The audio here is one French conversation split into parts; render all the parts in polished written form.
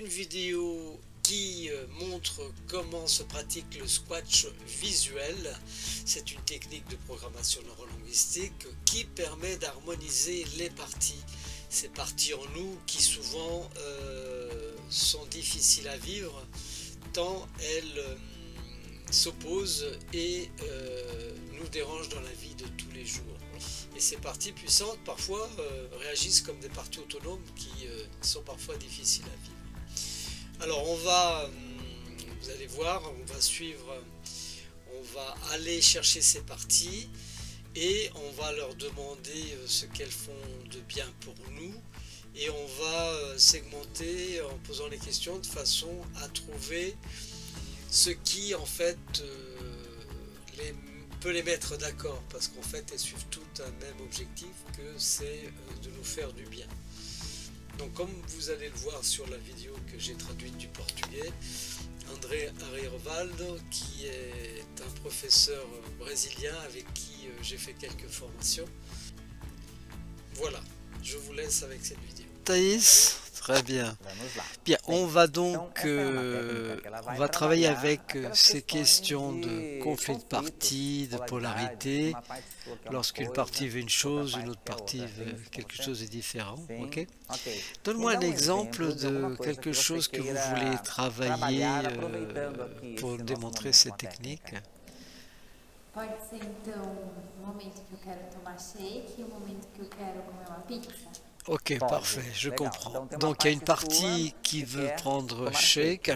une vidéo qui montre comment se pratique le squash visuel. C'est une technique de programmation neurolinguistique qui permet d'harmoniser les parties. Ces parties en nous qui souvent sont difficiles à vivre tant elles s'opposent et nous dérangent dans la vie de tous les jours. Et ces parties puissantes parfois réagissent comme des parties autonomes qui sont parfois difficiles à vivre. Alors on va, vous allez voir, on va suivre, on va aller chercher ces parties et on va leur demander ce qu'elles font de bien pour nous et on va segmenter en posant les questions de façon à trouver ce qui en fait peut les mettre d'accord, parce qu'en fait elles suivent toutes un même objectif, que c'est de nous faire du bien. Donc comme vous allez le voir sur la vidéo que j'ai traduite du portugais, André Arriervaldo, qui est un professeur brésilien avec qui j'ai fait quelques formations. Voilà, je vous laisse avec cette vidéo. Thaïs, très bien. Bien, on va donc on va travailler avec ces questions de conflit de parties, de polarité. Lorsqu'une partie veut une chose, une autre partie veut quelque chose de différent. Ok. Donne-moi un exemple de quelque chose que vous voulez travailler pour démontrer cette technique. Pode ser então o momento que eu quero tomar shake e o momento que eu quero comer uma pizza. Ok, parfait, je comprends. Donc il y a une partie qui veut prendre un shake,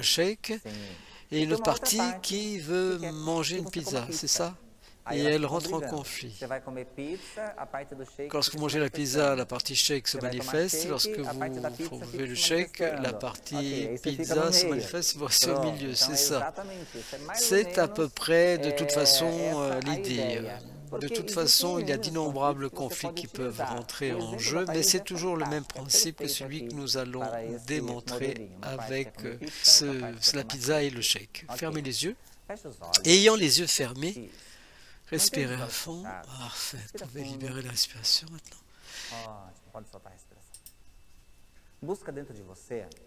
et une autre partie qui veut manger une pizza, c'est ça? Et elle rentre en conflit. Lorsque vous mangez la pizza, la partie shake se manifeste. Lorsque vous buvez le shake, la partie pizza se manifeste, vous restez au milieu, c'est ça. C'est à peu près de toute façon l'idée. De toute façon, il y a d'innombrables conflits qui peuvent rentrer en jeu, mais c'est toujours le même principe que celui que nous allons démontrer avec la pizza et le shake. Fermez les yeux. Ayant les yeux fermés, respirez à fond. Parfait. Vous pouvez libérer la respiration maintenant.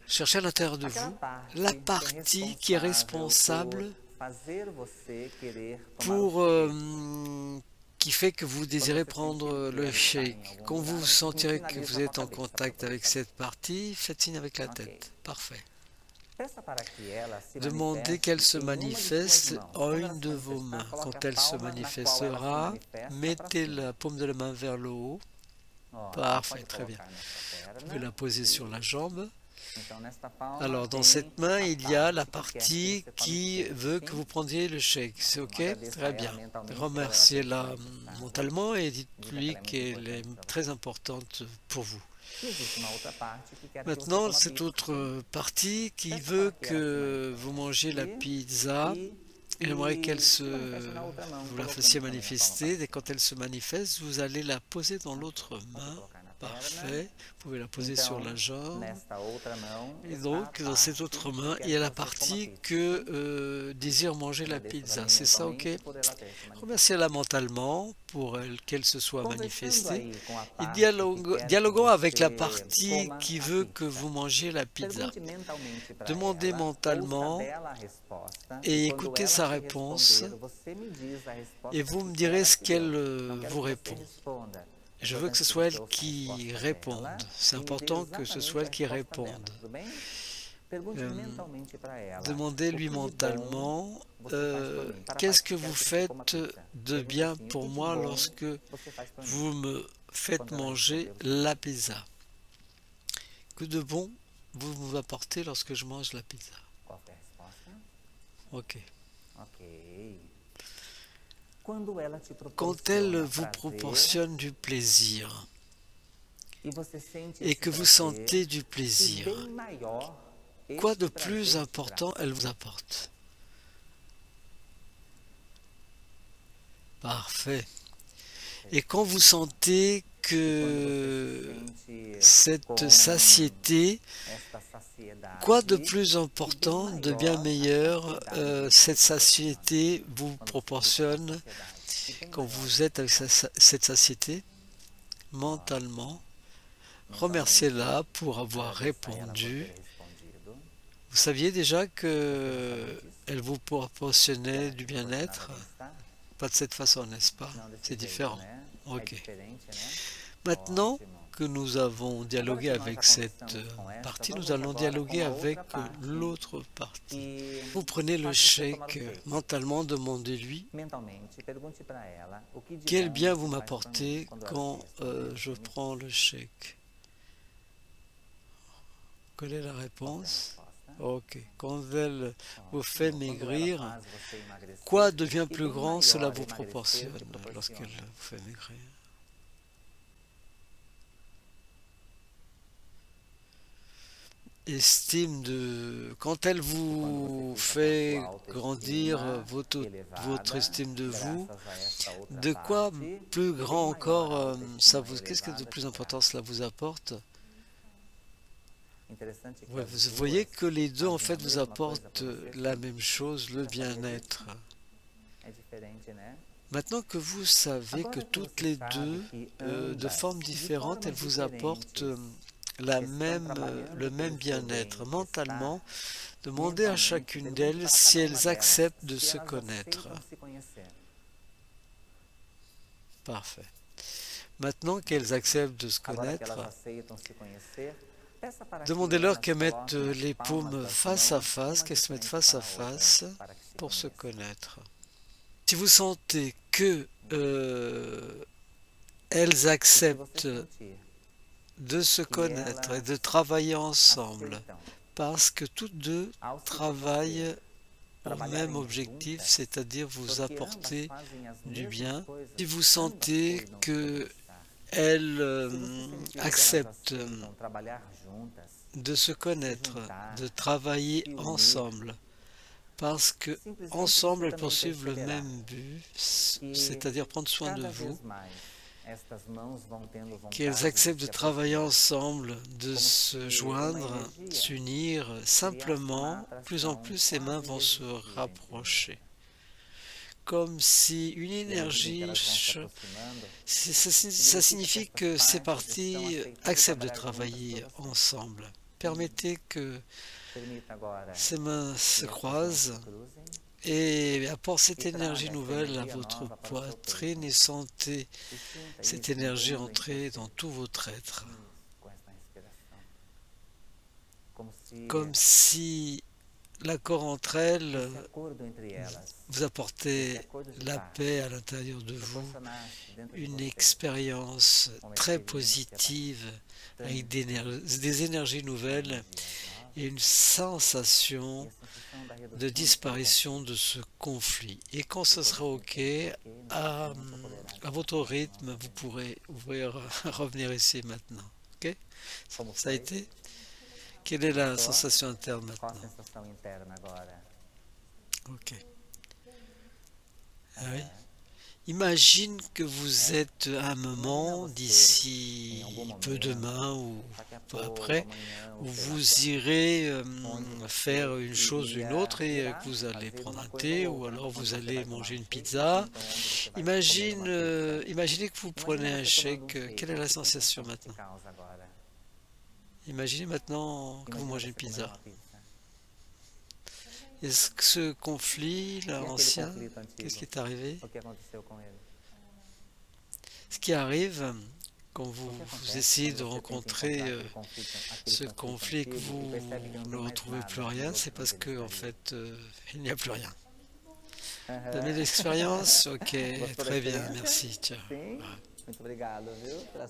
Cherchez à l'intérieur de vous la partie qui est responsable pour qui fait que vous désirez prendre le shake. Quand vous sentirez que vous êtes en contact avec cette partie, faites signe avec la tête. Parfait. Demandez qu'elle se manifeste en une de vos mains. Quand elle se manifestera, mettez la paume de la main vers le haut. Parfait, très bien. Vous pouvez la poser sur la jambe. Alors, dans cette main, il y a la partie qui veut que vous preniez le shake. C'est OK? Très bien. Remerciez-la mentalement et dites-lui qu'elle est très importante pour vous. Maintenant, cette autre partie qui veut que vous mangez la pizza, j'aimerais vous la fassiez manifester, et quand elle se manifeste, vous allez la poser dans l'autre main. Parfait. Vous pouvez la poser sur la jambe. Et donc, dans cette autre main, il y a la partie que désire manger la pizza. C'est ça, OK? Remerciez-la mentalement pour qu'elle se soit manifestée. Et dialoguons avec la partie qui veut que vous mangiez la pizza. Demandez mentalement et écoutez sa réponse. Et vous me direz ce qu'elle vous répond. Je veux que ce soit elle qui réponde. C'est important que ce soit elle qui réponde. Demandez-lui mentalement qu'est-ce que vous faites de bien pour moi lorsque vous me faites manger la pizza. Que de bon vous m'apportez lorsque je mange la pizza. Ok. Quand elle vous proportionne du plaisir et que vous sentez du plaisir, quoi de plus important elle vous apporte? Parfait. Et quand vous sentez que cette satiété, quoi de plus important, de bien meilleur, cette satiété vous proportionne quand vous êtes avec cette satiété mentalement? Remerciez-la pour avoir répondu Vous saviez déjà que Exatamente isso. elle vous proportionnait du Proporcionava bien-être? bem-estar. Pas de cette façon, n'est-ce pas? Não desse C'est jeito, différent. né? É Ok. diferente, né? Maintenant Ótimo. que nous avons Agora dialogué que nós avec já cette conversamos com essa, partie, nous vamos allons agora com dialoguer a outra avec parte l'autre partie. que Vous prenez le faz você tomar o chèque shake. mentalement, demandez-lui Mentalmente, pergunte para ela o que de quel bom bien você vous faz por mim. m'apportez Quando ela quand te responder, je você me prends le chèque. Quelle est la qual foi a réponse? resposta? Ok. Quand elle vous fait Ótimo. Quando ela maigrir, faz você emagrecer, quoi devient e plus bem grand? Cela maior vous emagrecer proportionne te lorsqu'elle proporciona. vous fait maigrir. Estime de... Quand elle E quando você vous fica com a fait sua grandir autoestima votre elevada, estime de vous, graças a esta outra de quoi parte, plus e bem grand maior encore a ça autoestima vous... Qu'est-ce que de elevada plus te important traz. cela vous apporte? Interessante que Ouais, as vous duas voyez que les deux en fazem a fait vous mesma coisa apportent para você, la sim? même chose, le Já sabia bien-être. disso? É diferente, né? Maintenant que vous savez que Agora que toutes você les sabe deux, que de ambas, formes de différentes, elles formas vous apportent diferentes, estão trabalhando le même pelo seu bien-être. bem-estar, Mentalement, demandez à mentalmente, chacune pergunte d'elles para si cada uma elles delas acceptent de se se elas connaître. aceitam se conhecer. Parfait. Maintenant qu'elles acceptent de se Agora que elas connaître, aceitam se conhecer, peça para que demandez-leur elas qu'elles mettent coloquem as les palmas paumes das face à mãos face, uma qu'elles de se mettent frente face à para a outra, face para que se pour se conheçam. connaître. Si vous sentez que elles E se você acceptent sentir de se que connaître et de elas travailler ensemble, aceitam, parce que toutes deux ao se travaillent conhecer, au même trabalharem objectif, juntas, c'est-à-dire vous porque ambas apporter fazem as du mesmas bien. coisas, Si vous ambas sentez cuidam do seu que bem-estar. elles Se você sentir que elas acceptent aceitam trabalhar juntas, de se se connaître, juntar, de travailler se unir, ensemble, parce que simplesmente ensemble você elles também poursuivent le perceberá même but, que c'est-à-dire prendre soin de cada vous, vez mais estas mãos vão tendo qu'elles vontade de acceptent de se travailler aproximar, ensemble, de como se se uma joindre, energia s'unir, criasse uma simplement, plus en atração plus ces mains quase vont se irresistível entre rapprocher. elas. Comme si une E à medida em que énergie, elas vão se aproximando, ça signifie que ces partes estão parties aceitando acceptent de trabalhar juntas travailler por você. ensemble. Permettez que Permita agora ces mains que se essas mãos croisent se cruzem et apportent cette e énergie traga essa nouvelle à energia votre nova para o seu poitrine peito. et sentez E sinta cette isso énergie entrando em entrer você. dans tout votre être. Isso, com esta respiração. Como se Comme si l'accord entre elles esse acordo entre elas, vous esse apportait acordo de la paz, paix à l'intérieur de vous, proporcionasse dentro de une você expérience uma très experiência positive avec bastante des énergies nouvelles energias novas et une e sensation a sensação da redução de do disparition de ce conflit. Et quand ce sera OK, à, à votre rythme, vous pourrez revenir ici maintenant. OK? Como Ça a foi? été? Quelle est la Gostou? sensation interne Qual a maintenant? sensação interna agora? OK. Ah oui. Imagine que vous êtes à un moment d'ici peu demain ou Daqui a peu pouco, après amanhã, où ou sei lá vous quando, irez onde faire você une chose ou une iria autre et irá que vous allez fazer prendre uma un coisa thé ou ou outra, alors onde vous você allez vai tomar manger um une shake, ou pizza. então onde você vai comer Imagine, uma pizza. imaginez que vous prenez Imagina un você tomando shake. shake. Quelle est la Que sensation sensação que maintenant? causa agora? Imaginez maintenant que vous Imagina mangez une você comendo pizza. uma pizza. Est-ce que ce conflit là E aquele ancien, conflito qu'est-ce qui antigo? est arrivé? O que aconteceu com ele? Ce qui arrive quand O vous que acontece essayez de quando você tenta rencontrer encontrar aquele conflito ce conflit et que antigo vous e percebe que não ne tem mais retrouvez plus nada rien, de c'est parce onde que ele en saiu? fait il n'y a plus rien. Aham. Vous avez l'expérience? Ok, Gostou da très bien, experiência? merci, ciao. Sim? Ouais. Muito obrigado, viu? Pela